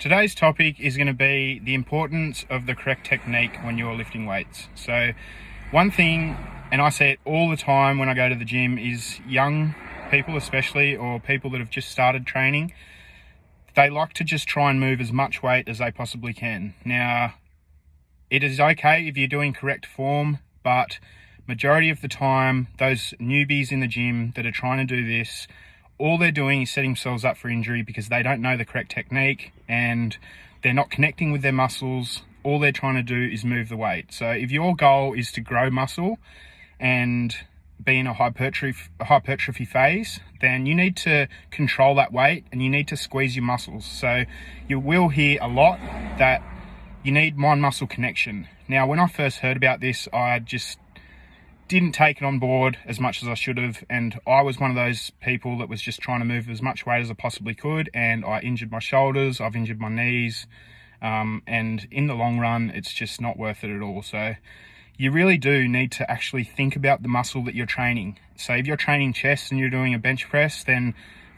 Today's topic is going to be the importance of the correct technique when you're lifting weights. So one thing, and I say it all the time when I go to the gym, is young people especially, or people that have just started training, they like to just try and move as much weight as they possibly can. Now, it is okay if you're doing correct form, but majority of the time, those newbies in the gym that are trying to do this, all they're doing is setting themselves up for injury because they don't know the correct technique and they're not connecting with their muscles. All they're trying to do is move the weight. So if your goal is to grow muscle and be in a hypertrophy phase, then you need to control that weight and you need to squeeze your muscles. So you will hear a lot that you need mind-muscle connection. Now, when I first heard about this, I just didn't take it on board as much as I should have, and I was one of those people that was just trying to move as much weight as I possibly could, and I injured my shoulders, I've injured my knees, and in the long run it's just not worth it at all. So you really do need to actually think about the muscle that you're training. So if you're training chest and you're doing a bench press, then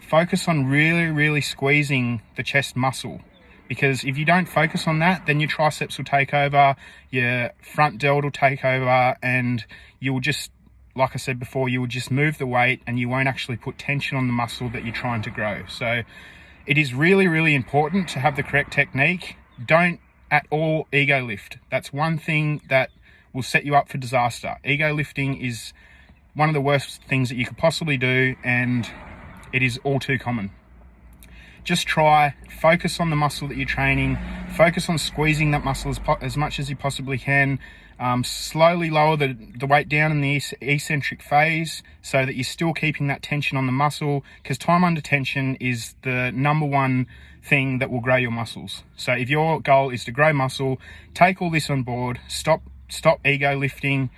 focus on really squeezing the chest muscle, because if you don't focus on that, then your triceps will take over, your front delt will take over, and you'll just, like I said before, you will just move the weight and you won't actually put tension on the muscle that you're trying to grow. So it is really important to have the correct technique. Don't at all ego lift. That's one thing that will set you up for disaster. Ego lifting is one of the worst things that you could possibly do, and it is all too common. Just focus on the muscle that you're training, focus on squeezing that muscle as much as you possibly can. Slowly lower the weight down in the eccentric phase so that you're still keeping that tension on the muscle, because time under tension is the number one thing that will grow your muscles. So if your goal is to grow muscle, take all this on board, stop ego lifting,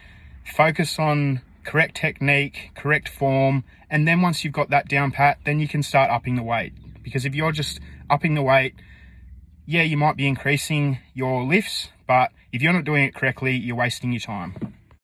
focus on correct technique, correct form, and then once you've got that down pat, then you can start upping the weight. Because if you're just upping the weight, yeah, you might be increasing your lifts, but if you're not doing it correctly, you're wasting your time.